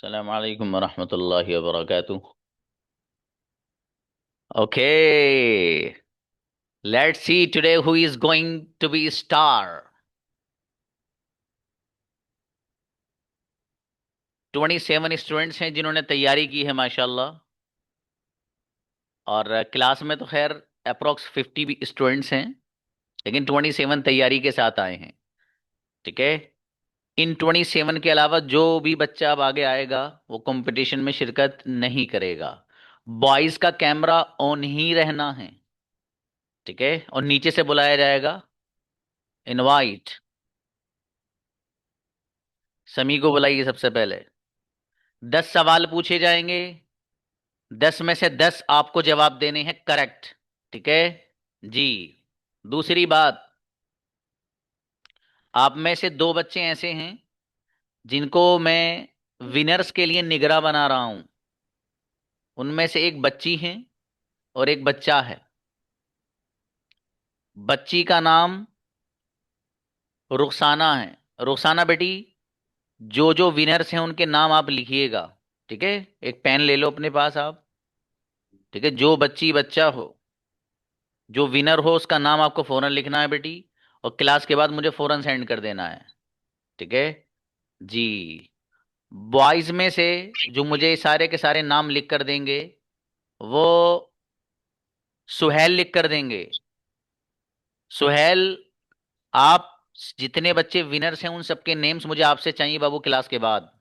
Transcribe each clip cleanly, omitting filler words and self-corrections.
Assalamu alaikum wa rahmatullahi wa barakatuh. Okay, let's see today who is going to be star. 27 students हैं जिन्होंने तैयारी की है माशाल्लाह। और क्लास में तो खैर अप्रोक्स 50 भी स्टूडेंट्स हैं, लेकिन 27 तैयारी के साथ आए हैं। ठीक है। इन 27 के अलावा जो भी बच्चा अब आगे आएगा वो कंपटीशन में शिरकत नहीं करेगा। बॉयज का कैमरा ऑन ही रहना है। ठीक है। और नीचे से बुलाया जाएगा इनवाइट। समी को बुलाइए सबसे पहले। 10 सवाल पूछे जाएंगे। 10 में से 10 आपको जवाब देने हैं करेक्ट। ठीक है जी। दूसरी बात, आप में से दो बच्चे ऐसे हैं जिनको मैं विनर्स के लिए निगरान बना रहा हूं। उनमें से एक बच्ची है और एक बच्चा है। बच्ची का नाम रुखसाना है। रुखसाना बेटी, जो जो विनर्स हैं उनके नाम आप लिखिएगा। ठीक है। एक पेन ले लो अपने पास आप। ठीक है। जो बच्ची बच्चा हो, जो विनर हो, उसका नाम आपको फौरन लिखना है बेटी। और क्लास के बाद मुझे फौरन सेंड कर देना है। ठीक है जी। बॉयज में से जो मुझे सारे के सारे नाम लिख कर देंगे वो सुहेल लिख कर देंगे। सुहेल, आप जितने बच्चे विनर्स हैं उन सबके नेम्स मुझे आपसे चाहिए बाबू क्लास के बाद।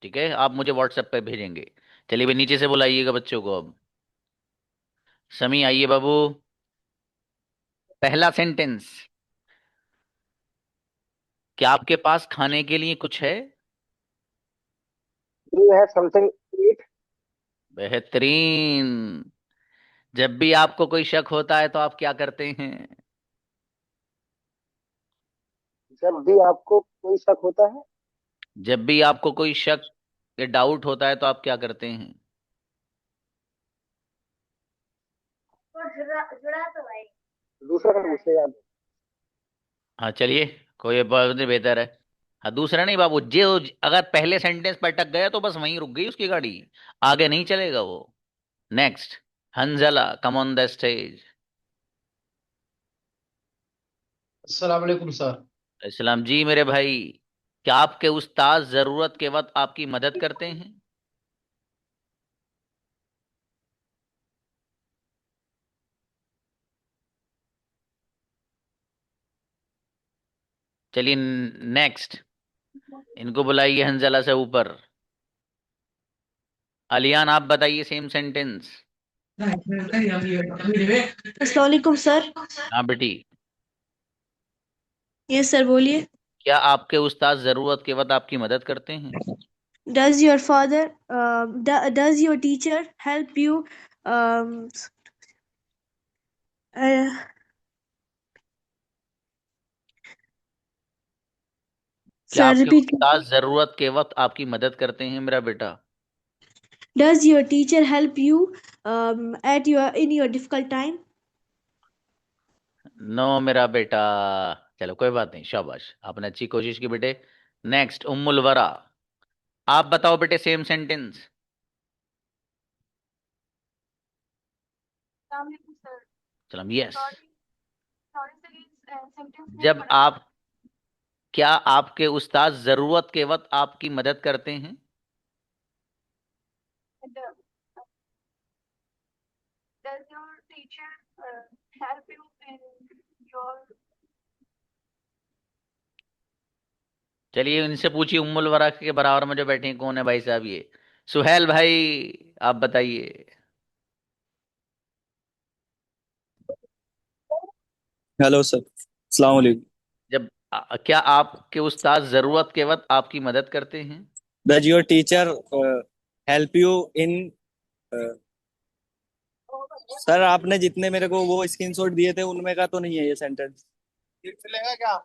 ठीक है। आप मुझे व्हाट्सएप पे भेजेंगे। चलिए भाई, नीचे से बुलाइएगा बच्चों को अब। समी आइए बाबू। पहला सेंटेंस, क्या आपके पास खाने के लिए कुछ है? Do you have something to eat? बेहतरीन। जब भी आपको कोई शक होता है तो आप क्या करते हैं? जब भी आपको कोई शक होता है। जब भी आपको कोई शक या डाउट होता है तो आप क्या करते हैं? दूसरा का मुझसे याद हाँ चलिए, कोई बात नहीं, बेहतर है। हाँ, दूसरा नहीं बाबू, जो अगर पहले सेंटेंस पर अटक गया तो बस वहीं रुक गई उसकी गाड़ी, आगे नहीं चलेगा वो। Next, Hanzala, come on the stage. अस्सलाम वालेकुम सर। इस्लाम जी मेरे भाई, क्या आपके उस्ताद जरूरत के वक्त आपकी मदद करते हैं? चलिए नेक्स्ट, इनको बुलाइए हंजला से ऊपर। अलियान, आप बताइए सेम सेंटेंस। अस्सलाम सर। हाँ बेटी। यस सर, बोलिए। क्या आपके उस्ताद जरूरत के वक्त आपकी मदद करते हैं? Does your father does your teacher help you? क्या सर आपके रिपीट। उस्ताद जरूरत के वक्त आपकी मदद करते हैं मेरा बेटा? Does your teacher help you at your in your difficult time? No मेरा बेटा। चलो कोई बात नहीं, शाबाश, आपने अच्छी कोशिश की बेटे। नेक्स्ट, उम्मुल वरा, आप बताओ बेटे सेम सेंटेंस। चलो यस। जब आप, क्या आपके उस्ताद जरूरत के वक्त आपकी मदद करते हैं? चलिए इनसे पूछिए, उम्मुल वरा के बराबर में जो बैठे हैं कौन है भाई साहब? ये सुहेल भाई, आप बताइए। हेलो सर, अस्सलाम वालेकुम। जब क्या आपके उस्ताद जरूरत के वक्त आपकी मदद करते हैं? Does your teacher help you in? Sir आपने जितने मेरे को वो स्क्रीनशॉट दिए थे उनमें का तो नहीं है ये सेंटेंस। चलेगा क्या?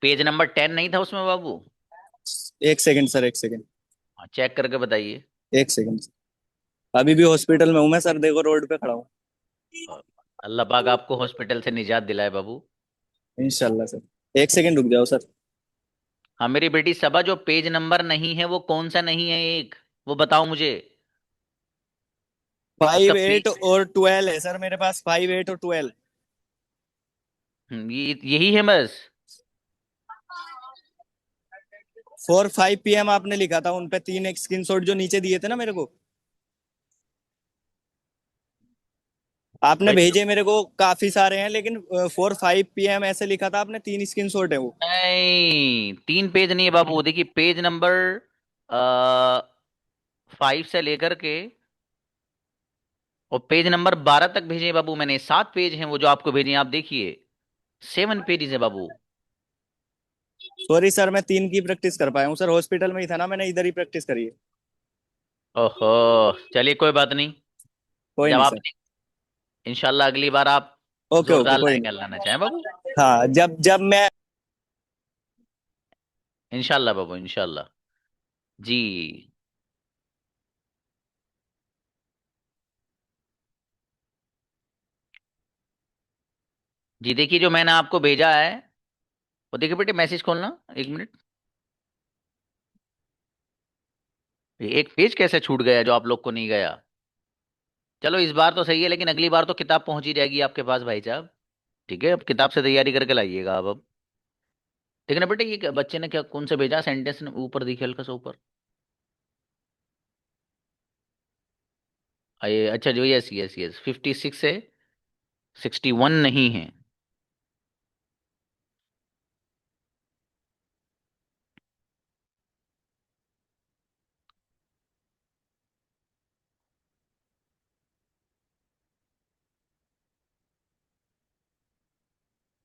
पेज नंबर 10 नहीं था उसमें बाबू? एक सेकंड सर, एक सेकंड। हाँ, चेक करके बताइए। एक सेकंड। अभी भी हॉस्पिटल में हूँ मैं सर, देखो रोड पे खड़ा हूँ। अल्लाह पाक आपको हॉस्पिटल से निजात दिलाए बाबू। इंशाल्लाह सर, एक सेकंड रुक जाओ सर। हाँ मेरी बेटी सबा, जो पेज नंबर नहीं है वो कौन सा नहीं है, एक वो बताओ मुझे। उसका 5, 8 पेज। और 12 है सर मेरे पास, 5, 8 और 12। ये यही है बस। 4, 5 PM आपने लिखा था उन पे, 3 एक स्क्रीनशॉट जो नीचे दिए थे ना मेरे को, आपने बेटी भेजे मेरे को काफी सारे हैं, लेकिन 4, 5 PM ऐसे लिखा था आपने, 3 स्क्रीनशॉट है वो। नहीं, 3 पेज नहीं है बाबू, देखिए पेज नंबर 5 से लेकर के और पेज नंबर 12 तक भेजे हैं बाबू मैंने। 7 पेज हैं वो जो आपको भेजे हैं, आप देखिए। 7 पेजेस है बाबू। सॉरी सर, मैं 3 की प्रैक्टिस कर पाया हूँ सर, हॉस्पिटल में ही था ना, मैंने इधर ही प्रैक्टिस करी है। ओहो, चलिए कोई बात नहीं। कोई जब नहीं आप, सर। इंशाल्लाह अगली बार आप ओके ओके, जोरदार कोई लाइन नहीं। लाना चाहें बाबू। हाँ, जब जब मैं इंशाल्लाह बाबू, इंशाल्लाह। जी। जी देखिए, जो मैंने आपको भेजा है वो देखिए बेटे, मैसेज खोलना 1 मिनट। ये एक पेज कैसे छूट गया जो आप लोग को नहीं गया। चलो इस बार तो सही है, लेकिन अगली बार तो किताब पहुंच ही जाएगी आपके पास भाई साहब। ठीक है, अब किताब से तैयारी करके लाइएगा अब। देखना बेटे, ये बच्चे ने क्या कौन से भेजा सेंटेंस, ने ऊपर दिखे हल्का सा ऊपर। अच्छा जो, यस यस यस, 56 से 61 नहीं है।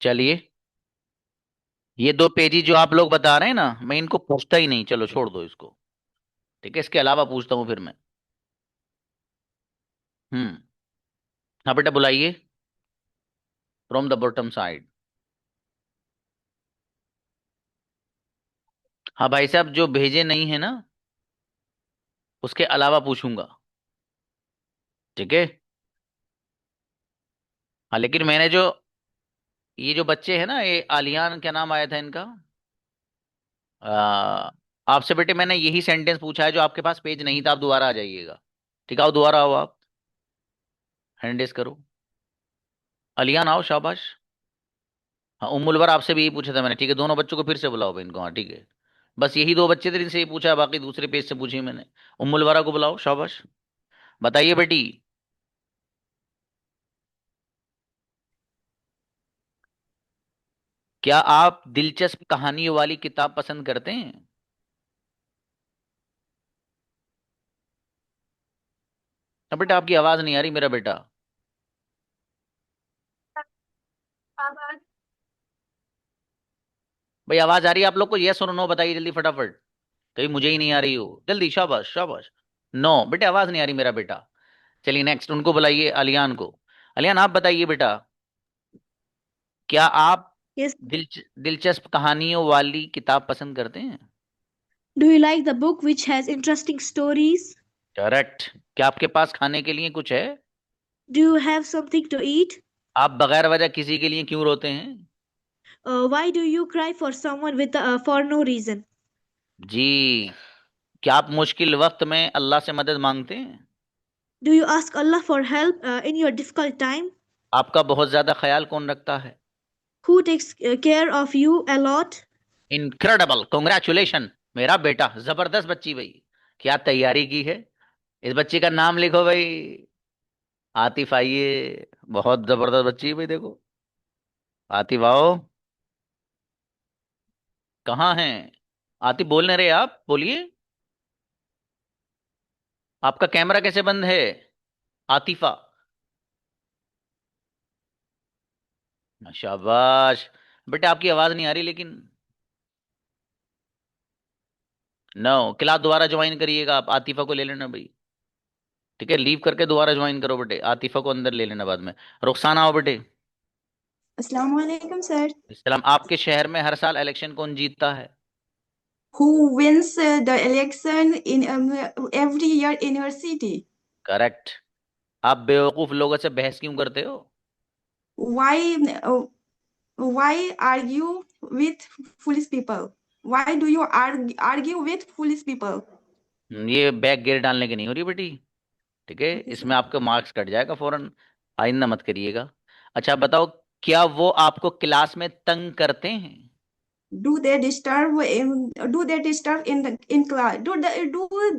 चलिए, ये 2 पेजी जो आप लोग बता रहे हैं ना, मैं इनको पूछता ही नहीं, चलो छोड़ दो इसको। ठीक है, इसके अलावा पूछता हूँ फिर मैं। हम्म। हाँ बेटा बुलाइए, फ्रॉम द बॉटम साइड। हाँ भाई साहब, जो भेजे नहीं है ना उसके अलावा पूछूंगा। ठीक है। हाँ लेकिन मैंने जो, ये जो बच्चे हैं ना, ये आलियान क्या नाम आया था इनका, आ, आपसे बेटे मैंने यही सेंटेंस पूछा है जो आपके पास पेज नहीं था, आप दोबारा आ जाइएगा। ठीक है, आओ दोबारा आओ आप, हैंड रेस करो। अलियान आओ, शाबाश। हाँ उम्मुलवर, आपसे भी यही पूछा था मैंने। ठीक है, दोनों बच्चों को फिर से बुलाओ भाई इनको। हाँ ठीक है, बस यही 2 बच्चे थे जिनसे ये पूछा है, बाकी दूसरे पेज से पूछी मैंने। उम्मुलवरा को बुलाओ, शाबाश। बताइए बेटी, क्या आप दिलचस्प कहानियों वाली किताब पसंद करते हैं। अब बेटा आपकी आवाज नहीं आ रही मेरा बेटा। भाई आवाज आ रही है आप लोग को, यस और नो बताइए जल्दी फटाफट। कहीं मुझे ही नहीं आ रही हो, जल्दी, शाबाश शाबाश। नो बेटे, आवाज नहीं आ रही मेरा बेटा। चलिए नेक्स्ट, उनको बुलाइए, अलियान को। अलियान आप बताइए बेटा, क्या आप Yes. दिलचस्प कहानियों वाली किताब पसंद करते हैं। Do you like the book which has interesting stories? Correct. क्या आपके पास खाने के लिए कुछ है। Do you have something to eat? आप बगैर वजह किसी के लिए क्यों रोते हैं। Why do you cry for someone with for no reason? जी। क्या आप मुश्किल वक्त में अल्लाह से मदद मांगते हैं। Do you ask Allah for help in your difficult time? आपका बहुत ज्यादा ख्याल कौन रखता है। Who takes care of you a lot? Incredible, congratulation. मेरा बेटा जबरदस्त बच्ची भाई, क्या तैयारी की है। इस बच्ची का नाम लिखो भाई, आतिफ। आइए, बहुत जबरदस्त बच्ची है भाई, देखो। आतिफ आओ। कहाँ हैं। आतिफ बोल नहीं रहे आप, बोलिए। आपका कैमरा कैसे बंद है, आतिफा। शाबाश। बेटा आपकी आवाज नहीं आ रही लेकिन। नो, क्लास दोबारा ज्वाइन करिएगा आप, आतिफा को ले लेना भाई। ठीक है, लीव करके दोबारा ज्वाइन करो बेटे, आतिफा को अंदर ले लेना बाद में। रुखसाना आओ बेटे। अस्सलाम वालेकुम सर. इस्लाम, आपके शहर में हर साल इलेक्शन कौन जीतता है। Who wins the election in every year in your city? Correct. आप बेवकूफ लोगों से बहस क्यों करते हो। Why why argue with foolish people? Why do you argue with foolish people? ये बैक गियर डालने की नहीं हो रही बेटी, ठीक है? Okay, sir. इसमें आपका मार्क्स कट जाएगा फौरन, आइंदा मत करिएगा। अच्छा बताओ, क्या वो आपको क्लास में तंग करते हैं? Do they disturb in class? Do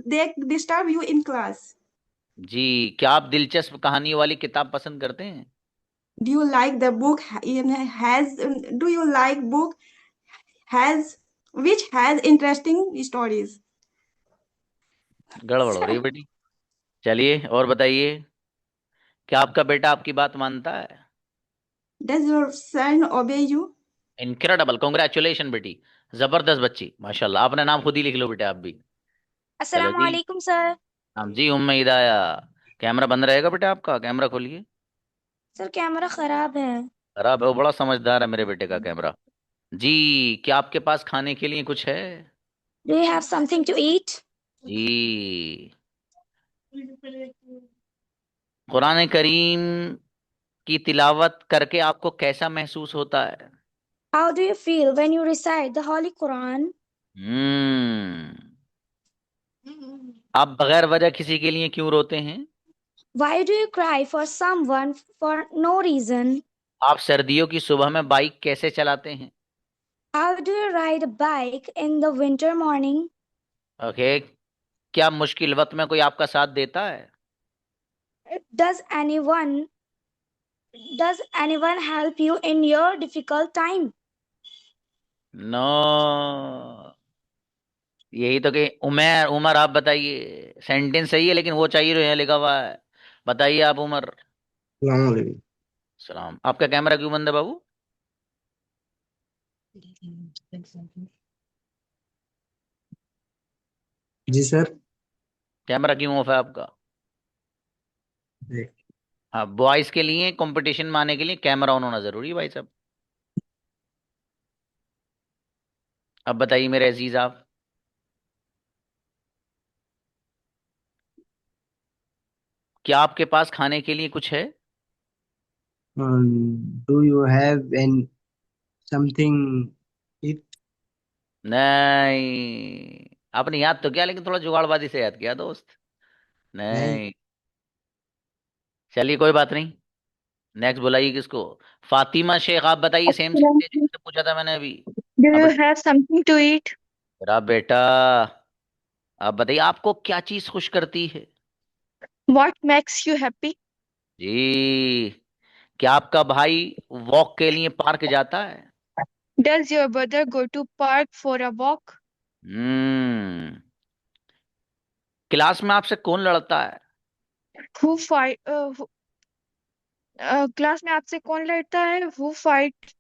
they disturb you in class? जी, क्या आप दिलचस्प कहानियों वाली किताब पसंद करते हैं? Do you like the book has do you like book has which has interesting stories? गड़बड़ हो रही है बेटी। चलिए और बताइए, क्या आपका बेटा आपकी बात मानता है? Does your son obey you? Incredible, congratulation बेटी, जबरदस्त बच्ची, माशाल्लाह। अपना नाम खुद ही लिख लो बेटे आप भी। चलो अस्सलाम जी, वालेकुम सर। हाँ जी, उम्मीद आया। कैमरा बंद रहेगा बेटा आपका, कैमरा खोलिए। सर कैमरा खराब है। खराब है? वो बड़ा समझदार है मेरे बेटे का कैमरा। जी, क्या आपके पास खाने के लिए कुछ है? Do you have something to eat? जी, कुरान करीम की तिलावत करके आपको कैसा महसूस होता है? How do you feel when you recite the holy Quran? Hmm आप बगैर वजह किसी के लिए क्यों रोते हैं? Why do you cry for someone for no reason? आप सर्दियों की सुबह में बाइक कैसे चलाते हैं? How do you ride a bike in the winter morning? Okay, क्या मुश्किल वक्त में कोई आपका साथ देता है? Does anyone does anyone help you in your difficult time? No, यही तो कि उमर उमर आप बताइए, सेंटेंस सही है लेकिन वो चाहिए जो यहाँ लिखा हुआ है। बताइए आप उमर। सलाम। सलाम। आपका कैमरा क्यों बंद है बाबू? जी सर। कैमरा क्यों ऑफ है आपका? हाँ, बॉयज के लिए कंपटीशन में आने के लिए कैमरा ऑन होना जरूरी है भाई साहब। अब बताइए मेरे अजीज आप, क्या आपके पास खाने के लिए कुछ है? Do you have an something it? नहीं, आपने याद तो किया लेकिन थोड़ा जुगाड़बाजी से याद किया दोस्त। नहीं। नहीं, चलिए कोई बात नहीं। नेक्स्ट बुलाइए किसको? फातिमा शेख, आप बताइए, सेम सेम जिससे पूछा था मैंने अभी। Do अब you have something to eat? मेरा बेटा, आप बताइए आपको क्या चीज खुश करती है? What makes you happy? जी, क्या आपका भाई वॉक के लिए पार्क जाता है? Does your brother go to park for a walk? Hmm class में आपसे कौन लड़ता है? Who fight? क्लास में आपसे कौन लड़ता है? Who fight?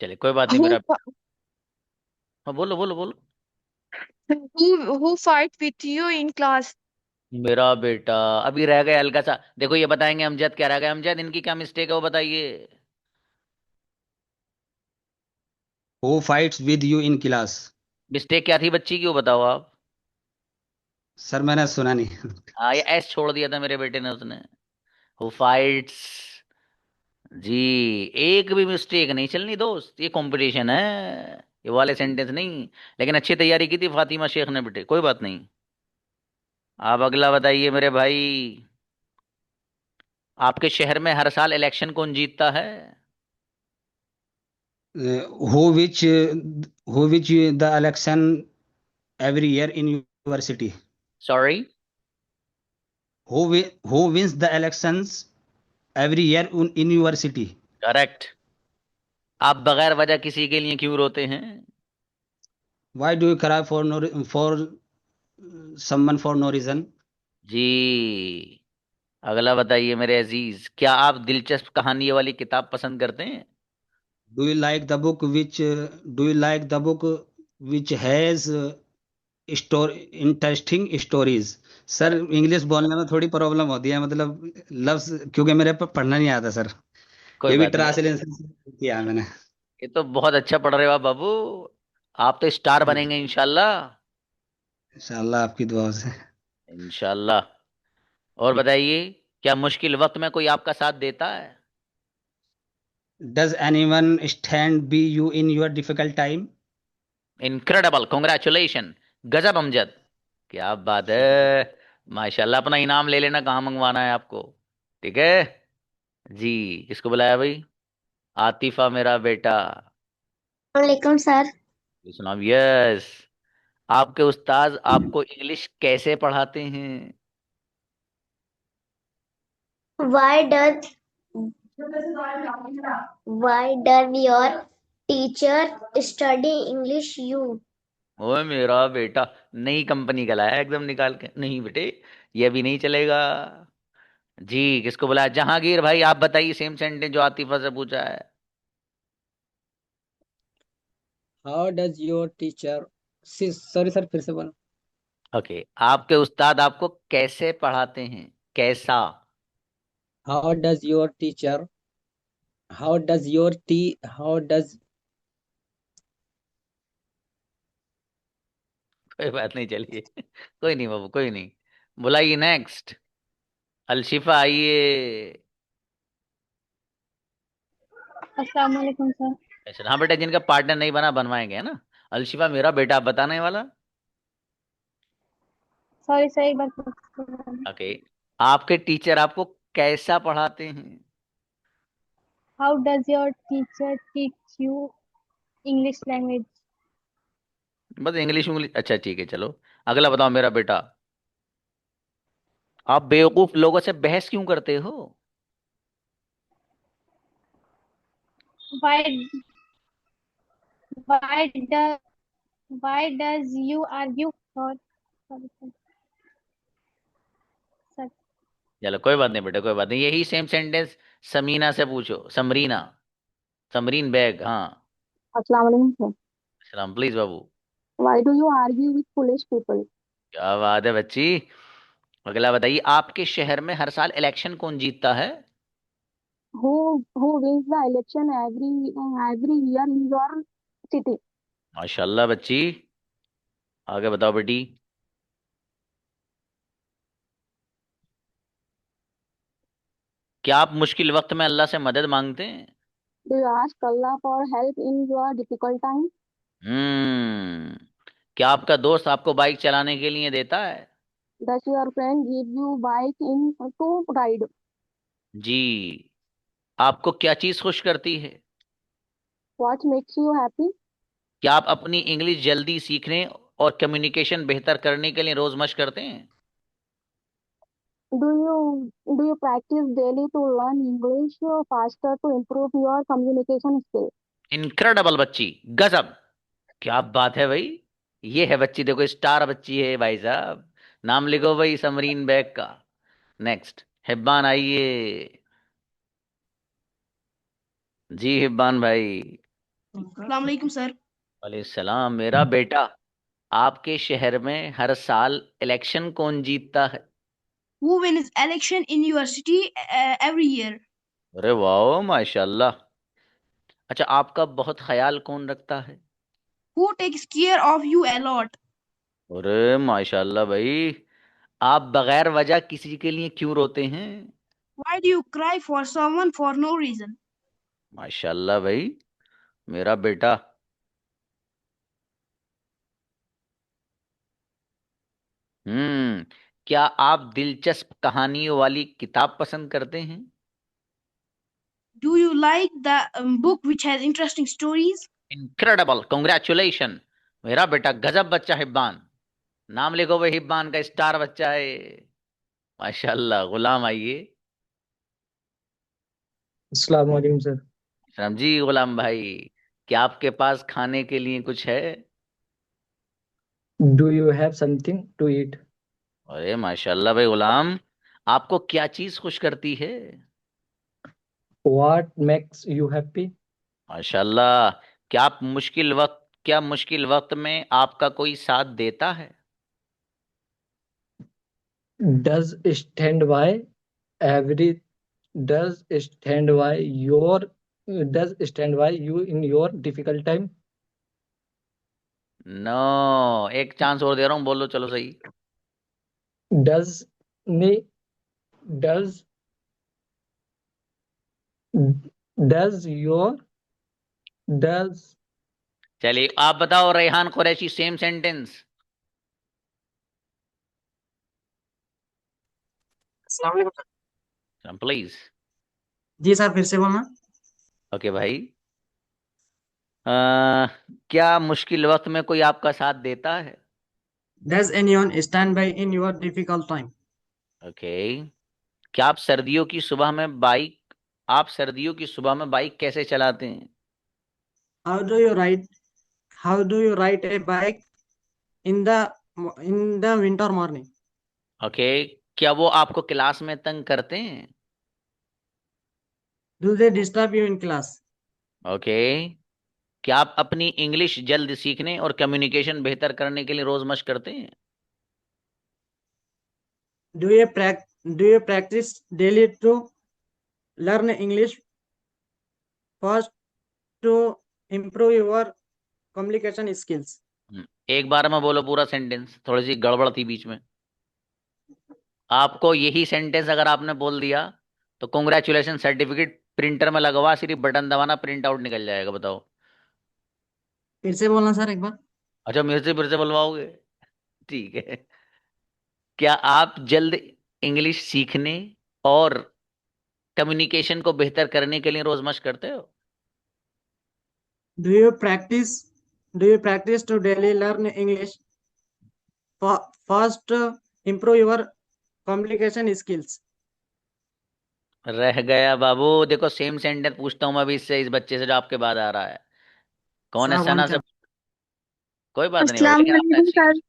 चलिए कोई बात नहीं Who मेरा। fi- हाँ, बोलो बोलो बोलो। who fight with you in class? मेरा बेटा, अभी रह गया हल्का सा, देखो ये बताएंगे अमजद, क्या रह गया अमजद, इनकी क्या मिस्टेक है वो बताइए। Who fights with you in class? Mistake क्या थी बच्ची की वो बताओ आप। सर मैंने सुना नहीं। हाँ, ये एस छोड़ दिया था मेरे बेटे ने उसने। Who fights. जी, एक भी मिस्टेक नहीं चलनी दोस्त, ये कंपटीशन है, ये वाले सेंटेंस नहीं। लेकिन अच्छी तैयारी की थी फातिमा शेख ने बेटे, कोई बात नहीं। आप अगला बताइए मेरे भाई, आपके शहर में हर साल इलेक्शन कौन जीतता है? Who which the election every year in your city? Sorry? Who wins the elections every year in your city? Correct. आप बगैर वजह किसी के लिए क्यों रोते हैं? Why do you cry for someone for no reason? जी, अगला बताइए मेरे अजीज, क्या आप दिलचस्प कहानी वाली किताब पसंद करते हैं? Do you like the book which has interesting stories? Sir English बोलने में थोड़ी प्रॉब्लम होती है, मतलब लफ्ज क्योंकि मेरे पे पढ़ना नहीं आता सर। कोई ये भी बात नहीं, ट्रांसलेशन किया है मैंने। ये तो बहुत अच्छा पढ़ रहे हो आप बाबू, आप तो स्टार बनेंगे इंशाल्लाह। इंशाल्लाह आपकी दुआ से। इंशाल्लाह। और बताइए, क्या मुश्किल वक्त में कोई आपका साथ देता है? Does anyone stand by you in your difficult time? Incredible, congratulation, गजब अमजद, क्या बात है, माशाल्लाह। अपना इनाम ले लेना, कहाँ मंगवाना है आपको, ठीक है जी। किसको बुलाया भाई? आतिफा मेरा बेटा। वालेकुम सर। सुनाओ। यस। आपके उस्ताद आपको इंग्लिश कैसे पढ़ाते हैं? Why does why does your teacher study English you? ओए मेरा बेटा, नई कंपनी का लाया एकदम निकाल के। नहीं बेटे, ये भी नहीं चलेगा जी। किसको बुलाया? जहांगीर भाई, आप बताइए सेम सेंटेंस जो आतिफा से पूछा है। How does your teacher? Sorry sir, फिर से बोलो. ओके, आपके उस्ताद आपको कैसे पढ़ाते हैं? कैसा? How does your teacher? How does कोई बात नहीं, चलिए कोई नहीं बाबू, कोई नहीं। बुलाइए नेक्स्ट। अलशिफा आइए। अस्सलाम वालेकुम सर। अच्छा हाँ बेटा, जिनका पार्टनर नहीं बना बनवाएंगे, है ना। अलशिफा मेरा बेटा, आप बताने वाला। सॉरी सर, एक बार फिर ओके, आपके टीचर आपको कैसा पढ़ाते हैं? How does your teacher teach you English language? बस इंग्लिश इंग्लिश, अच्छा ठीक है चलो। अगला बताओ मेरा बेटा, आप बेवकूफ लोगों से बहस क्यों करते हो? Why why does why does you argue for? Sorry sir. चलो कोई बात नहीं बेटा, कोई बात नहीं। यही सेम सेंटेंस समीना से पूछो, समरीना, समरीन बैग, हाँ। अस्सलाम वालेकुम सर। सलाम please Babu. Why do you argue with foolish people? क्या बात है बच्ची। अगला बताइए, आपके शहर में हर साल इलेक्शन कौन जीतता है? Who who wins the election every year in your city? माशाल्लाह बच्ची। आगे बताओ बेटी। क्या आप मुश्किल वक्त में अल्लाह से मदद मांगते हैं? Do you ask Allah for help in your difficult time? Hmm. क्या आपका दोस्त आपको बाइक चलाने के लिए देता है? Does your friend give you bike in to ride? जी। आपको क्या चीज खुश करती है? What makes you happy? क्या आप अपनी इंग्लिश जल्दी सीखने और कम्युनिकेशन बेहतर करने के लिए रोज मशक करते हैं? Do you do you practice daily to learn English faster to improve your communication skill? Incredible बच्ची, गजब, क्या बात है भाई। ये है बच्ची, देखो स्टार बच्ची है भाई साहब। नाम लिखो भाई समरीन बैग का। नेक्स्ट हिब्बान आइए। जी हिब्बान भाई। अस्सलाम वालेकुम सर। वालेकुम सलाम मेरा बेटा, आपके शहर में हर साल इलेक्शन कौन जीतता है? Who wins election in your city every year? अरे वाह माशाल्लाह। अच्छा, आपका बहुत ख्याल कौन रखता है? Who takes care of you a lot? अरे माशाल्लाह भाई, आप बगैर वजह किसी के लिए क्यों रोते हैं? Why do you cry for someone for no reason? माशाल्लाह भाई, मेरा बेटा। हम्म। क्या आप दिलचस्प कहानियों वाली किताब पसंद करते हैं? Do you like the book which has interesting stories? Incredible, congratulation, मेरा बेटा गजब बच्चा हिब्बान। नाम लिखो भाई, हिब्बान का स्टार बच्चा है। माशाल्लाह। गुलाम आइए। अस्सलाम वालेकुम सर. समझी गुलाम भाई, क्या आपके पास खाने के लिए कुछ है? Do you have something to eat? अरे माशाल्लाह भाई गुलाम, आपको क्या चीज खुश करती है? What makes you happy? माशाल्लाह। क्या मुश्किल वक्त में आपका कोई साथ देता है? Does stand by every does stand by your does stand by you in your difficult time? No, एक चांस और दे रहा हूँ, बोलो चलो सही। Does ne does Does your does चलिए आप बताओ रेहान कुरैशी, सेम सेंटेंस। अस्सलाम वालेकुम। प्लीज। जी सर, फिर से बोलना। ओके भाई। अ, क्या मुश्किल वक्त में कोई आपका साथ देता है? Does anyone stand by in your difficult time? Okay. क्या आप सर्दियों की सुबह में बाइक कैसे चलाते हैं? How do you ride? How do you ride a bike in the winter morning? Okay. क्या वो आपको क्लास में तंग करते हैं? Do they disturb you in class? Okay. क्या आप अपनी इंग्लिश जल्द सीखने और कम्युनिकेशन बेहतर करने के लिए रोज मशक करते हैं? Do you practice daily to learn English first to improve your communication skills? एक बार में बोलो पूरा सेंटेंस, थोड़ी सी गड़बड़ थी बीच में। आपको यही सेंटेंस अगर आपने बोल दिया तो कॉन्ग्रेचुलेशन, सर्टिफिकेट प्रिंटर में लगवा, सिर्फ बटन दबाना, प्रिंट आउट निकल जाएगा। बताओ। फिर से बोलना सर एक बार। अच्छा, मेरे से फिर से बुलवाओगे? ठीक है। क्या आप जल्द इंग्लिश सीखने और कम्युनिकेशन को बेहतर करने के लिए रोज मशक करते हो? Do you practice to daily learn English first to improve your communication skills? रह गया बाबू। देखो सेम सेंटेंस पूछता हूं मैं अभी इससे, इस बच्चे से जो आपके बाद आ रहा है। कौन है? सावन सना से। का। कोई बात नहीं भाई, अस्सलाम लेकिन आपने वालेकुम सर।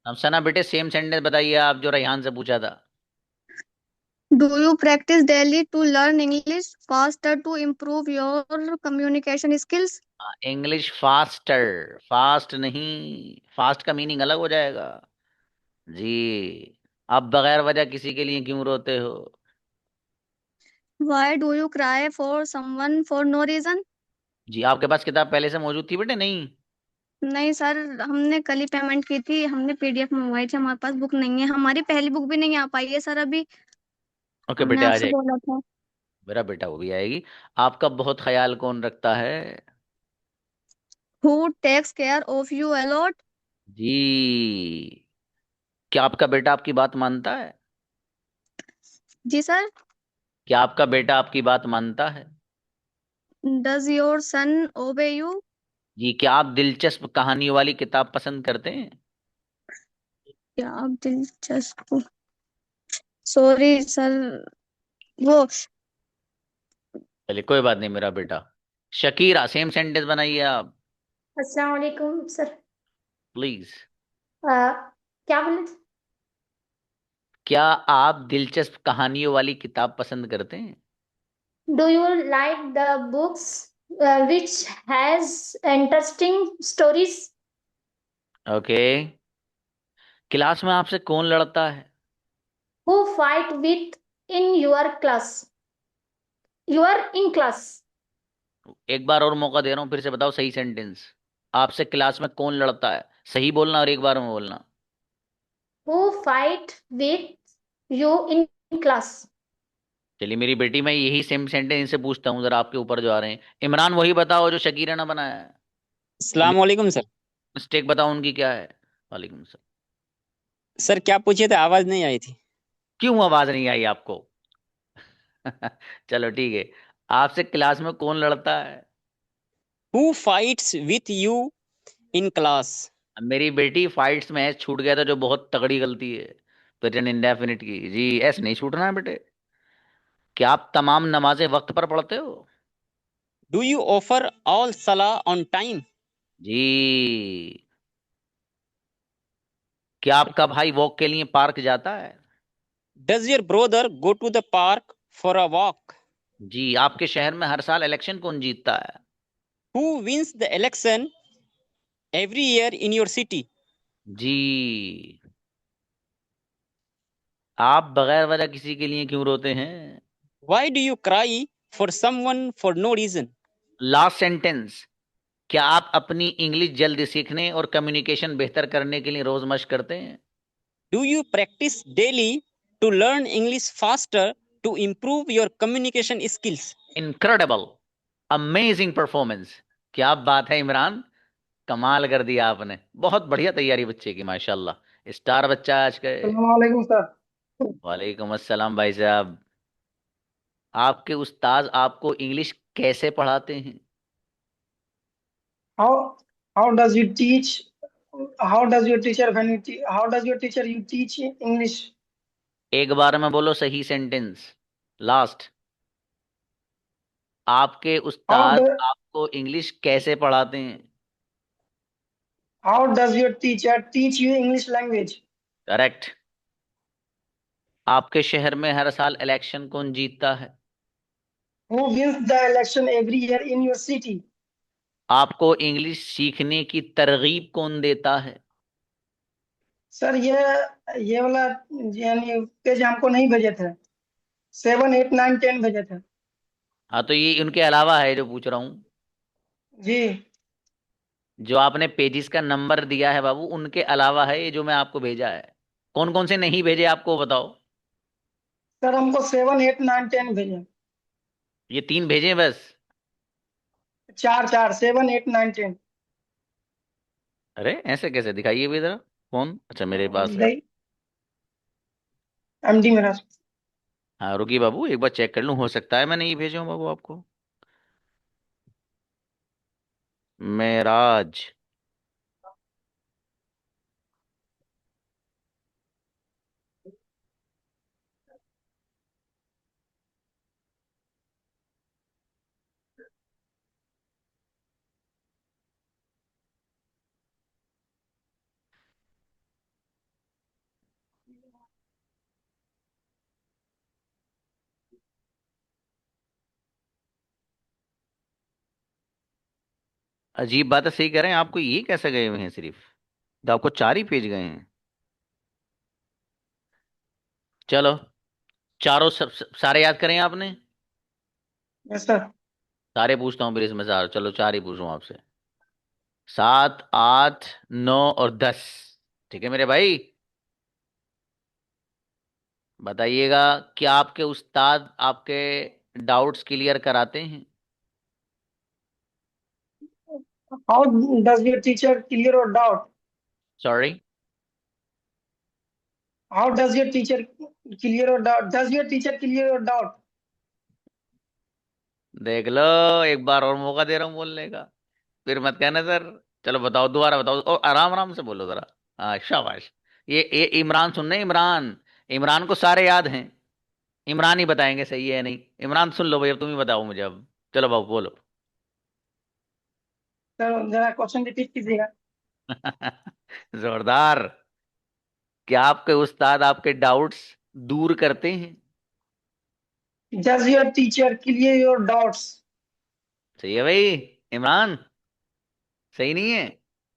हम सना बेटे सेम सेंटेंस बताइए आप जो रेहान से पूछा था। Do you practice daily to learn English faster to improve your communication skills? English faster, fast नहीं, फास्ट का मीनिंग अलग हो जाएगा। जी। आप बगैर वजह किसी के लिए क्यों रोते हो? Why do you cry for someone for no reason? जी। आपके पास किताब पहले से मौजूद थी बेटे? नहीं। नहीं सर, हमने कल ही पेमेंट की थी, हमने पीडीएफ मंगवाई थी, हमारे पास बुक नहीं है, हमारी पहली बुक भी नहीं आ पाई है सर अभी। ओके हमने बेटे, आ आपसे जाएगी। बोला था। मेरा बेटा वो भी आएगी। आपका बहुत ख्याल कौन रखता है? Who takes care of you a lot? जी। क्या आपका बेटा आपकी बात मानता है? जी सर। क्या आपका बेटा आपकी बात मानता है? Does your son obey you? जी। क्या आप दिलचस्प कहानियों वाली किताब पसंद करते हैं? क्या आप दिलचस्प, सॉरी सर, वो चलिए कोई बात नहीं मेरा बेटा। शकीरा, सेम सेंटेंस बनाइए आप अस्सलाम वालेकुम सर। प्लीज। क्या बोले? क्या आप दिलचस्प कहानियों वाली किताब पसंद करते हैं? Do you like the books which has interesting stories? Okay. Class में आपसे कौन लड़ता है? Who fight with in your class? You are in class. एक बार और मौका दे रहा हूं, फिर से बताओ सही सेंटेंस। आपसे क्लास में कौन लड़ता है? सही बोलना और एक बार में बोलना। Who fight with you in class? चलिए मेरी बेटी, मैं यही सेम सेंटेंस इनसे पूछता हूँ, जरा आपके ऊपर जो आ रहे हैं। इमरान वही बताओ जो शकीरा ने बनाया है। अस्सलाम वालेकुम सर। मिस्टेक बताओ उनकी क्या है। वालेकुम सलाम। सर क्या पूछे थे, आवाज नहीं आई थी। क्यों आवाज नहीं आई आपको? चलो ठीक है। आपसे क्लास में कौन लड़ता है? Who fights with you in class? अब मेरी बेटी, फाइट्स में एस छूट गया था जो बहुत तगड़ी गलती है, प्रेजेंट इंडेफिनिट की। जी, एस नहीं छूटना है बेटे। क्या आप तमाम नमाजें वक्त पर पढ़ते हो? डू यू ऑफर ऑल सला ऑन टाइम? जी। क्या आपका भाई वॉक के लिए पार्क जाता है? Does your brother go to the park for a walk? जी। आपके शहर में हर साल इलेक्शन कौन जीतता है? Who wins the election every year in your city? जी। आप बगैर वजह किसी के लिए क्यों रोते हैं? Why do you cry for someone for no reason? Last sentence. क्या आप अपनी इंग्लिश जल्दी सीखने और कम्युनिकेशन बेहतर करने के लिए रोज मशक करते हैं? Do you practice daily to learn English faster to improve your communication skills? Incredible. Amazing performance. क्या बात है इमरान, कमाल कर दिया आपने, बहुत बढ़िया तैयारी बच्चे की, माशाल्लाह, स्टार बच्चा आज के। अस्सलामुअलैकुम सर। वालेकुम अस्सलाम भाई साहब। आपके उस्ताद आपको इंग्लिश कैसे पढ़ाते हैं? How how does you teach? How does your teacher when you how does your teacher you teach English? एक बार में बोलो सही सेंटेंस, लास्ट। आपके How उस्ताद do आपको इंग्लिश कैसे पढ़ाते हैं? how does your teacher teach you English language? Correct. आपके शहर में हर साल इलेक्शन कौन जीतता है? Who wins the election every year in your city? आपको इंग्लिश सीखने की तरगीब कौन देता है? सर ये वाला यानी पेज हमको नहीं भेजे थे। 7, 8, 9, 10 भेजे थे। हाँ तो ये उनके अलावा है जो पूछ रहा हूँ। जी जो आपने पेजिस का नंबर दिया है बाबू, उनके अलावा है ये जो मैं आपको भेजा है। कौन कौन से नहीं भेजे आपको बताओ। सर हमको 7, 8, 9, 10 भेजे। ये 3 भेजे हैं बस? 4 4 7, 8, 9, 10। अरे ऐसे कैसे, दिखाइए भी जरा। कौन, अच्छा मेरे पास है। एमडी मेरा। हाँ रुकिए बाबू, एक बार चेक कर लूँ, हो सकता है मैं नहीं भेजा हूँ बाबू आपको। मेराज। अजीब बात है, सही कह रहे हैं, आपको ये कैसे गए हुए हैं सिर्फ, तो आपको 4 ही पेज गए हैं। चलो, चारों सारे याद करें आपने? Yes sir. सारे पूछता हूँ फिर इसमें सारे, चलो 4 ही पूछूं आपसे। 7, 8, 9 और 10। ठीक है मेरे भाई, बताइएगा, क्या आपके उस्ताद आपके डाउट्स क्लियर कराते हैं? How does your teacher clear your doubt? Sorry. How does your teacher clear your doubt? Does your teacher clear your doubt? देख लो, एक बार और मौका दे रहा हूँ बोलने का, फिर मत कहना सर। चलो बताओ, दोबारा बताओ, और आराम आराम से बोलो जरा। हाँ शाबाश। ये इमरान सुन रहे हैं, इमरान। इमरान को सारे याद हैं, इमरान ही बताएंगे सही है या नहीं। इमरान सुन लो भैया, तुम ही बताओ मुझे अब। चलो बाबू बोलो। सर जरा क्वेश्चन रिपीट कीजिएगा। जोरदार। क्या आपके उस्ताद आपके डाउट्स दूर करते हैं? Does your teacher clear your doubts? सही है भाई इमरान, सही नहीं है?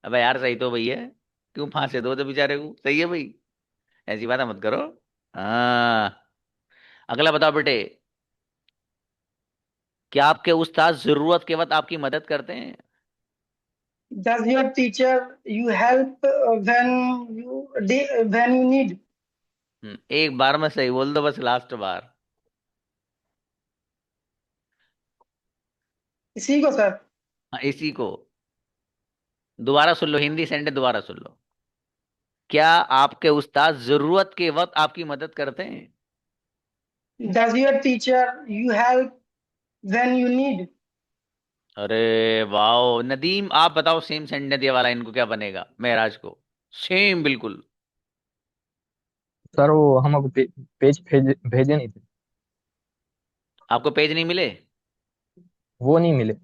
अबे यार सही तो भैया, क्यों फांसे दो तो बेचारे को, सही है भाई, ऐसी बात मत करो। हाँ, अगला बताओ बेटे, क्या आपके उस्ताद जरूरत के वक्त आपकी मदद करते हैं? Does your teacher you help when you need? एक बार में सही बोल दो, बस लास्ट बार। इसी को सर। हाँ इसी को। दोबारा सुन लो, हिंदी सेंटेंस दोबारा सुन लो। क्या आपके उस्ताद जरूरत के वक्त आपकी मदद करते हैं? Does your teacher you help when you need? अरे वाह नदीम, आप बताओ सेम सेंटेंस ये वाला इनको क्या बनेगा, महराज को। सेम बिल्कुल। सर वो हमको पेज भेजे नहीं थे। आपको पेज नहीं मिले? वो नहीं मिले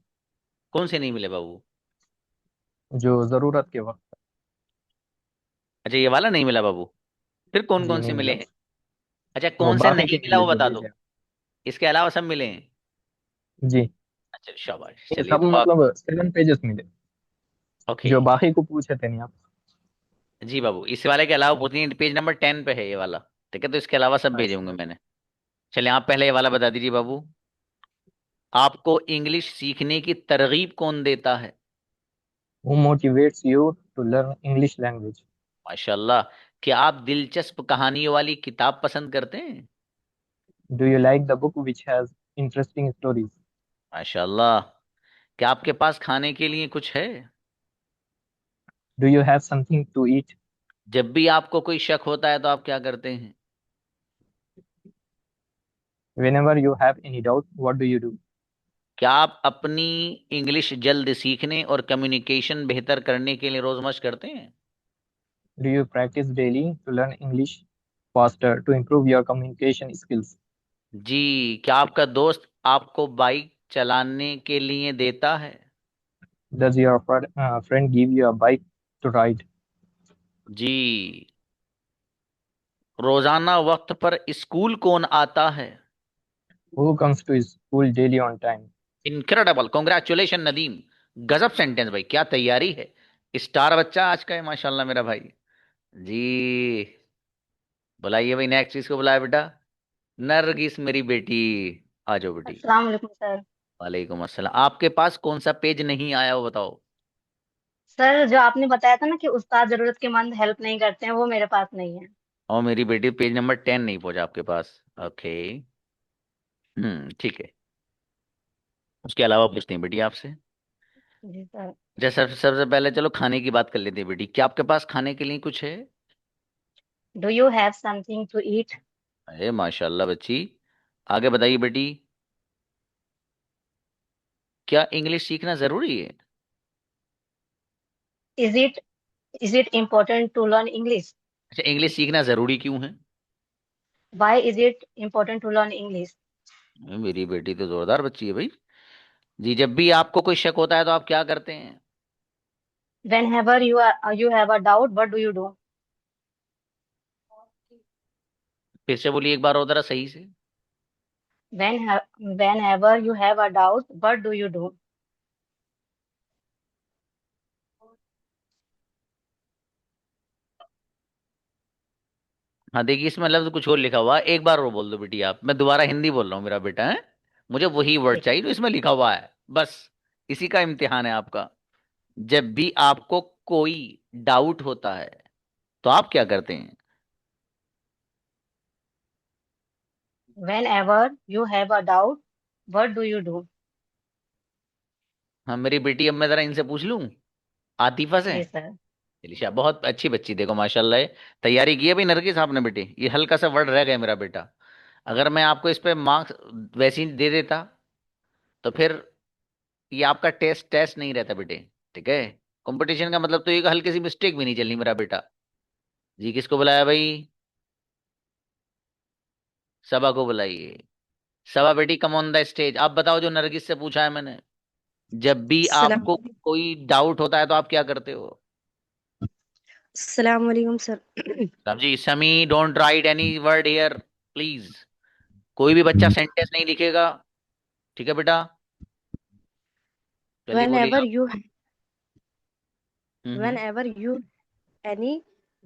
कौन से नहीं मिले बाबू? जो जरूरत के वक्त। अच्छा ये वाला नहीं मिला बाबू, फिर कौन जी कौन से नहीं मिले मिला। हैं? अच्छा वो कौन से बाकी नहीं के मिला मिले वो जो बता दो। भेजे। इसके अलावा सब मिले हैं? जी। अच्छा शाबाश, ये चलिए सब तो आप। मतलब 7 पेजेस मिले ओके। जो बाकी को पूछे थे नहीं आप। जी बाबू, इस वाले के अलावा पूछनी, पेज नंबर 10 पे है ये वाला। ठीक है, तो इसके अलावा सब भेजे होंगे अच्छा। मैंने। चलिए आप पहले ये वाला बता दीजिए बाबू, आपको इंग्लिश सीखने की तरगीब कौन देता है? Who motivates you to learn English language? माशाल्लाह। क्या आप दिलचस्प कहानियों वाली किताब पसंद करते हैं? Do you like the book which has interesting stories? माशाल्लाह। क्या आपके पास खाने के लिए कुछ है? Do you have something to eat? जब भी आपको कोई शक होता है तो आप क्या करते हैं? Whenever you have any doubt, what do you do? क्या आप अपनी इंग्लिश जल्द सीखने और कम्युनिकेशन बेहतर करने के लिए रोज मशक करते हैं? Do you practice daily to learn English faster to improve your communication skills? जी। क्या आपका दोस्त आपको बाइक चलाने के लिए देता है? Does your friend give you a bike to ride? जी। रोजाना वक्त पर स्कूल कौन आता है? Who comes to school daily on time? Incredible, congratulation Nadeem. गजब सेंटेंस भाई, क्या तैयारी है। स्टार बच्चा आज का है माशाल्लाह मेरा भाई। जी। बुलाइए भाई, नेक्स्ट चीज को बुलाया बेटा। नरगिस मेरी बेटी, आ जाओ बेटी। अस्सलाम वालेकुम सर। वालेकुम अस्सलाम। आपके पास कौन सा पेज नहीं आया वो बताओ। सर जो आपने बताया था ना कि उस्ताद जरूरतमंद हेल्प नहीं करते हैं, वो मेरे पास नहीं है। और मेरी बेटी पेज नंबर 10 नहीं पहुंचा आपके पास। ओके। ठीक है। उसके अलावा पूछते हैं बेटी आपसे। जी सर। जैसे सबसे पहले चलो खाने की बात कर लेते हैं बेटी। क्या आपके पास खाने के लिए कुछ है? Do you have something to eat? अरे माशाल्लाह बच्ची। आगे बताइए बेटी। क्या इंग्लिश सीखना जरूरी है? Is it is it important to learn English? अच्छा, इंग्लिश सीखना जरूरी क्यों है? Why is it important to learn English? मेरी बेटी तो जोरदार बच्ची है भाई। जी। जब भी आपको कोई शक होता है तो आप क्या करते हैं? Whenever you have a doubt, what do you do? फिर से बोलिए एक बार और जरा सही से। Whenever you have a doubt, what do you do? हाँ देखिए, इसमें लफ्ज कुछ और लिखा हुआ है, एक बार और बोल दो बेटी आप। मैं दोबारा हिंदी बोल रहा हूँ मेरा बेटा है। मुझे वही वर्ड ठीक है। चाहिए जो इसमें लिखा हुआ है बस। इसी का इम्तिहान है आपका। जब भी आपको कोई डाउट होता है तो आप क्या करते हैं? Whenever you have a doubt, what do you do? हाँ मेरी बेटी, अब मैं जरा इनसे पूछ लूं, आतिफा से। जी सर। इलिशा बहुत अच्छी बच्ची, देखो माशाल्लाह है। तैयारी की है भाई नरगिस आपने बेटे। ये हल्का सा वर्ड रह गया मेरा बेटा। अगर मैं आपको इस पे मार्क्स वैसे ही दे देता तो फिर ये आपका टेस्ट टेस्ट नहीं रहता बेटे। ठीक है। कंपटीशन का मतलब तो ये कि हल्की सी मिस्टेक भी नहीं चलनी मेरा बेटा। जी। किसको बुलाया भाई? सबा को बुलाइए। सबा बेटी, कम ऑन द स्टेज। आप बताओ जो नरगिस से पूछा है मैंने। जब भी सलाम आपको कोई डाउट होता है तो आप क्या करते हो? सलाम वालेकुम सर। साहब जी, समी don't write any word here please. कोई भी बच्चा सेंटेंस नहीं लिखेगा। ठीक है बेटा। जल्दी बोलिए whenever आप। you hmm. whenever you any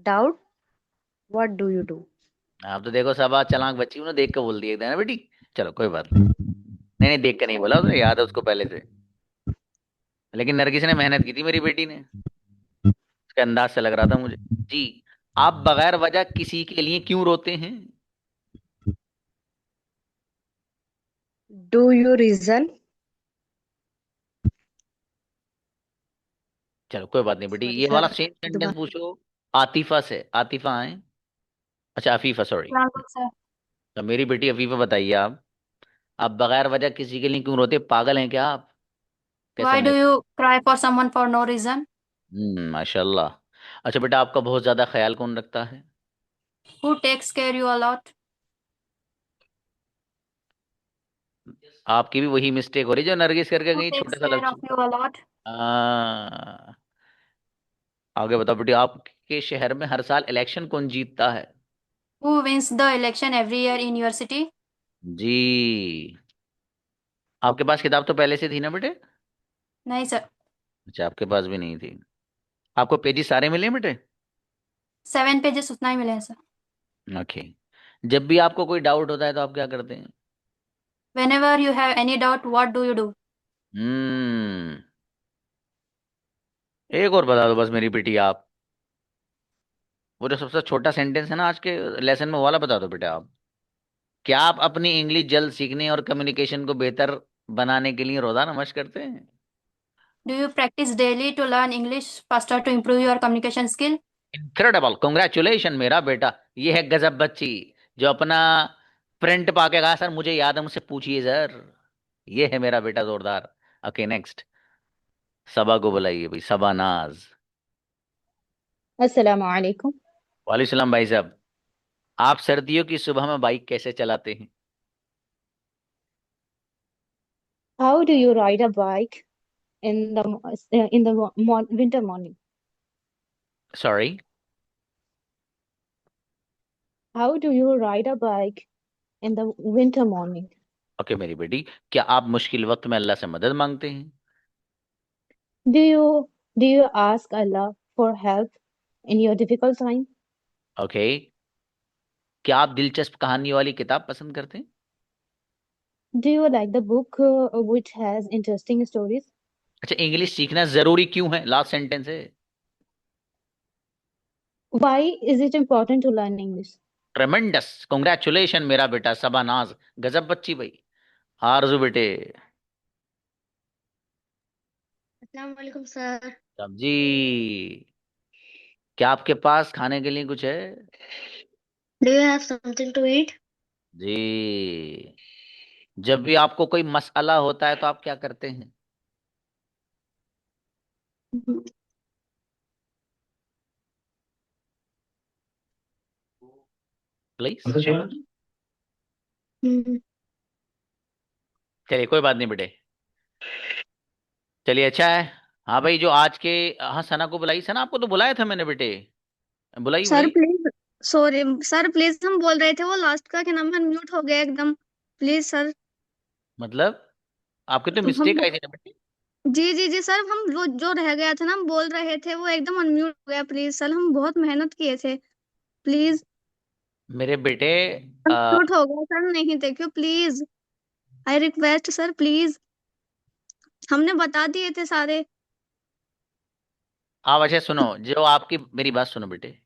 doubt, what do you do? आप तो देखो सबा चालाक बच्ची हूँ ना, देख के बोल दिया था ना बेटी। चलो कोई बात नहीं। नहीं नहीं, देख के नहीं बोला, तो याद है उसको पहले से। लेकिन नरगिस ने मेहनत की थी मेरी बेटी ने। उसके अंदाज से लग रहा था मुझे। जी। आप बगैर वजह किसी के लिए क्यों रोते हैं? Do you reason? चलो कोई बात नहीं बेटी, सॉरी ये वाला सर, सेम सेंटेंस दोबारा। पूछो आतिफा से। आतिफा आए। अच्छा अफीफा, सॉरी। सर। तो मेरी बेटी अफीफा बताइए आप बगैर वजह किसी के लिए क्यों रोते? पागल हैं क्या आप? कैसे Why do मैं। you cry for someone for no reason? माशाल्लाह। अच्छा बेटा, आपका बहुत ज्यादा ख्याल कौन रखता है? Who takes care you a lot? आपकी भी वही मिस्टेक हो रही जो नरगिस करके Who गई, छोटा takes सा care of लफ्ज। you a lot? आ, आगे बताओ बेटी, आपके शहर में हर साल इलेक्शन कौन जीतता है? Who wins the election every year in your city? जी। आपके पास किताब तो पहले से थी ना बेटे? नहीं सर। अच्छा, आपके पास भी नहीं थी। आपको पेजी सारे मिले हैं बेटे? 7 पेजेस उतना ही मिले हैं सर। ओके। जब भी आपको कोई डाउट होता है तो आप क्या करते हैं? Whenever you have any doubt, what do you do? हम्म। एक और बता दो बस मेरी बेटी आप। वो जो सबसे छोटा सेंटेंस है ना आज के लेसन में, वो वाला बता दो बेटा आप। क्या आप अपनी इंग्लिश जल्द सीखने और कम्युनिकेशन को बेहतर बनाने के लिए रोजाना मशक करते हैं? Do you practice daily to learn English faster to improve your communication skill? Incredible, congratulation मेरा बेटा। ये है गजब बच्ची जो अपना प्रिंट पाके कहा सर मुझे याद है, मुझसे पूछिए सर। ये है मेरा बेटा जोरदार। ओके नेक्स्ट, सबा को बुलाइए भाई, सबा नाज। अस्सलाम वालेकुम। वालेकुम सलाम भाई साहब। आप सर्दियों की सुबह में बाइक कैसे चलाते हैं? How do you ride a bike in the winter morning? Sorry. How do you ride a bike in the winter morning? Okay मेरी बेटी, क्या आप मुश्किल वक्त में अल्लाह से मदद मांगते हैं? Do you ask Allah for help in your difficult time? Okay. क्या आप दिलचस्प कहानी वाली किताब पसंद करते हैं? Do you like the book which has interesting stories? अच्छा, इंग्लिश सीखना जरूरी क्यों है? लास्ट सेंटेंस है। Why is it important to learn English? ट्रेमेंडस, congratulation मेरा बेटा सबा नाज, गजब बच्ची भाई। आरजू बेटे। अस्सलाम वालेकुम सर। सब्जी, क्या आपके पास खाने के लिए कुछ है? Do you have something to eat? जी। जब भी आपको कोई मसला होता है तो आप क्या करते हैं? प्लीज। चलिए कोई बात नहीं बेटे, चलिए अच्छा है। हाँ भाई, जो आज के, हाँ सना को बुलाई। सना आपको तो बुलाया था मैंने बेटे, बुलाई सर बुलाई। प्लीज, सॉरी सर प्लीज, हम बोल रहे थे वो लास्ट का क्या नाम है, म्यूट हो गया एकदम। Please sir. मतलब आपकी तो हम मिस्टेक आई थी ना बेटे। जी जी जी सर, हम वो जो रह गया था ना, हम बोल रहे थे वो एकदम अनम्यूट हो गया। प्लीज सर, हम बहुत मेहनत किए थे। प्लीज। मेरे बेटे म्यूट हो गया सर, नहीं देखियो please. I request sir please, हमने बता दिए थे सारे। आप अच्छा सुनो, जो आपकी, मेरी बात सुनो बेटे।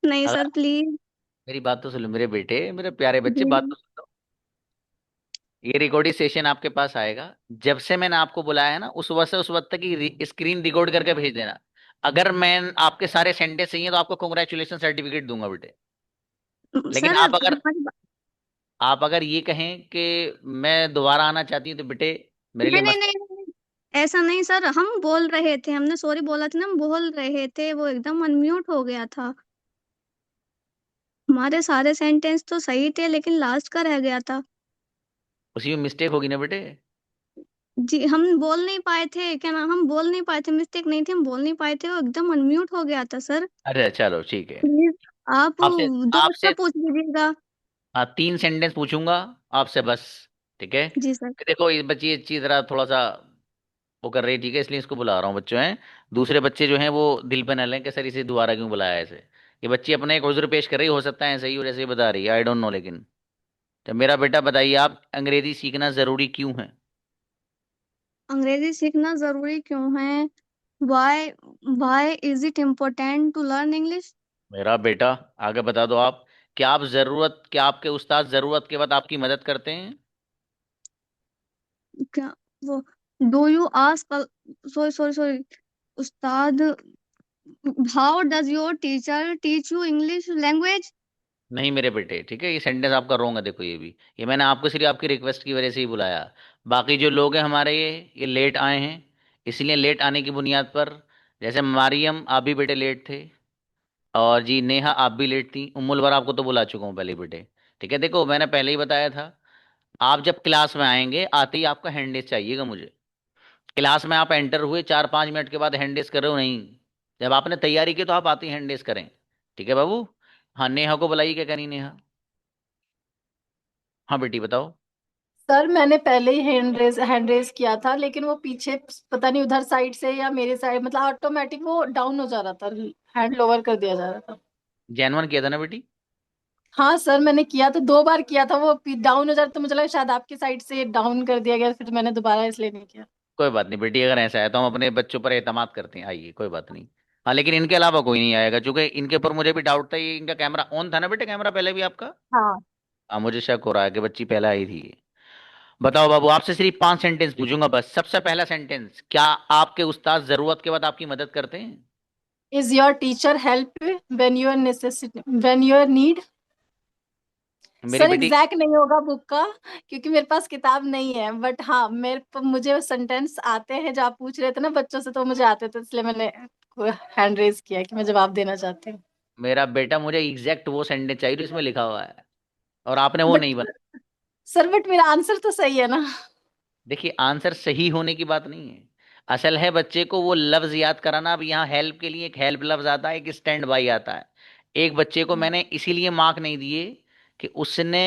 नहीं अगर सर प्लीज। मेरी बात तो सुनो मेरे बेटे, मेरे प्यारे बच्चे, बात जी। तो सुनो। ये रिकॉर्डिंग सेशन आपके पास आएगा, जब से मैंने आपको बुलाया है ना उस वक्त से उस वक्त तक की स्क्रीन रिकॉर्ड करके भेज देना। अगर मैं आपके सारे सेंटेंस सही है तो आपको कॉन्ग्रेचुलेशन सर्टिफिकेट दूंगा बेटे। लेकिन सर हमारी आप अगर ये कहें कि मैं दोबारा आना चाहती हूँ तो बेटे मेरे लिए नहीं नहीं मसला। नहीं नहीं, ऐसा नहीं सर, हम बोल रहे थे, हमने सॉरी बोला था ना, हम बोल रहे थे, वो एकदम अनम्यूट हो गया था। हमारे सारे सेंटेंस तो सही थे लेकिन लास्ट का रह गया था। उसी में मिस्टेक होगी ना बेटे। जी, हम बोल नहीं पाए थे, क्या नाम, हम बोल नहीं पाए थे, मिस्टेक नहीं थी, हम बोल नहीं पाए थे, वो एकदम अनम्यूट हो गया था सर। अरे चलो ठीक है। प्लीज आप आपसे दोबारा आपसे पूछ लीजिएगा। हाँ, 3 सेंटेंस पूछूंगा आपसे बस। ठीक है, जी सर। देखो ये बच्ची अच्छी तरह थोड़ा सा वो कर रही है, ठीक है, इसलिए इसको बुला रहा हूँ। बच्चों हैं दूसरे बच्चे जो हैं वो दिल पे न लें कि सर इसे दोबारा क्यों बुलाया है ऐसे। ये बच्ची अपना एक उज्र पेश कर रही, हो सकता है ऐसे ही और ऐसे ही बता रही है, आई डोंट नो। लेकिन तो मेरा बेटा बताइए, आप अंग्रेजी सीखना जरूरी क्यों है? अंग्रेजी सीखना जरूरी क्यों है? Why why is it important to learn English? मेरा बेटा आगे बता दो आप। क्या आपके उस्ताद जरूरत के वक्त आपकी मदद करते हैं? क्या वो, do you ask, sorry sorry sorry उस्ताद, how does your teacher teach you English language? नहीं मेरे बेटे, ठीक है, ये सेंटेंस आपका रॉन्ग है। देखो ये मैंने आपको सिर्फ आपकी रिक्वेस्ट की वजह से ही बुलाया। बाकी जो लोग हैं हमारे, ये लेट आए हैं, इसलिए लेट आने की बुनियाद पर, जैसे मारियम आप भी बेटे लेट थे, और जी नेहा आप भी लेट थी, उम्मुल वर आपको तो बुला चुका हूँ पहले बेटे। ठीक है, देखो मैंने पहले ही बताया था, आप जब क्लास में आएंगे आते ही आपका हैंडेस चाहिएगा मुझे। क्लास में आप एंटर हुए 4-5 मिनट के बाद हैंडेस कर रहे हो नहीं, जब आपने तैयारी की तो आप आते ही हैंडेस करें। ठीक है बाबू। हाँ नेहा को बुलाइए, क्या करी नेहा? हाँ बेटी बताओ। सर मैंने पहले ही हैंड रेज किया था, लेकिन वो पीछे पता नहीं उधर साइड से या मेरे साइड, मतलब ऑटोमेटिक वो डाउन हो जा रहा था, हैंड लोअर कर दिया जा रहा था। जैनवन किया था ना बेटी? हाँ सर मैंने किया तो 2 बार किया था, वो डाउन हो जा रहा, तो मुझे लगा शायद आपकी साइड से डाउन कर दिया गया, फिर मैंने दोबारा इसलिए नहीं किया। कोई बात नहीं बेटी, अगर ऐसा है तो हम अपने बच्चों पर एतमाद करते हैं, आइए कोई बात नहीं। हाँ लेकिन इनके अलावा कोई नहीं आएगा, क्योंकि इनके ऊपर मुझे भी डाउट था, ये इनका कैमरा ऑन था ना बेटे, कैमरा पहले भी आपका। हाँ हाँ मुझे शक हो रहा है कि बच्ची पहले आई थी। बताओ बाबू, आपसे सिर्फ 5 सेंटेंस पूछूंगा बस। सबसे पहला सेंटेंस, क्या आपके उस्ताद जरूरत के बाद आपकी मदद करते हैं? Is your teacher help when you are necessity when you are need? मेरी सर बेटी, एग्जैक्ट नहीं होगा बुक का, क्योंकि मेरे पास किताब नहीं है, बट हाँ मुझे सेंटेंस आते हैं जो आप पूछ रहे थे ना बच्चों से, तो मुझे आते थे, इसलिए मैंने हैंड रेज किया कि मैं जवाब देना चाहती हूँ। मेरा बेटा, मुझे एग्जैक्ट वो सेंटेंस चाहिए जो इसमें लिखा हुआ है, और आपने वो बट नहीं बना। सर बट मेरा आंसर तो सही है ना। देखिए, आंसर सही होने की बात नहीं है, असल है बच्चे को वो लफ्ज याद कराना। अब यहाँ हेल्प के लिए एक हेल्प लफ्ज आता है, एक स्टैंड बाई आता है। एक बच्चे को मैंने इसीलिए मार्क नहीं दिए कि उसने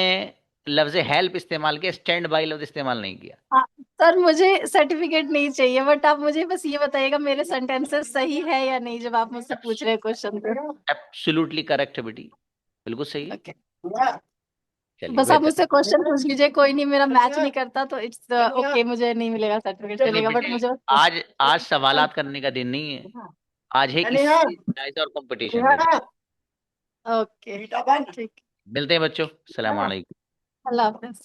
लफ्ज हेल्प इस्तेमाल किया, स्टैंड बाई लफ्ज इस्तेमाल नहीं किया। सर मुझे सर्टिफिकेट नहीं चाहिए, बट आप मुझे बस ये बताइएगा मेरे सेंटेंसेस सही है या नहीं जब आप मुझसे पूछ रहे हैं क्वेश्चन पे। एब्सोल्युटली करेक्ट है बेटी, बिल्कुल सही है। चलिए, बस आप बेहतर। मुझसे क्वेश्चन पूछ लीजिए, कोई नहीं, मेरा मैच नहीं करता तो इट्स ओके, मुझे नहीं मिलेगा सर्टिफिकेट, नहीं चलेगा, बट बेटे, मुझे आज सवालात करने का दिन नहीं है, आज है इससे और कंपटीशन बेटे। ओके ठीक। मिलते हैं बच्चों, सलाम अलैकुम। अल्लाह हाफिज।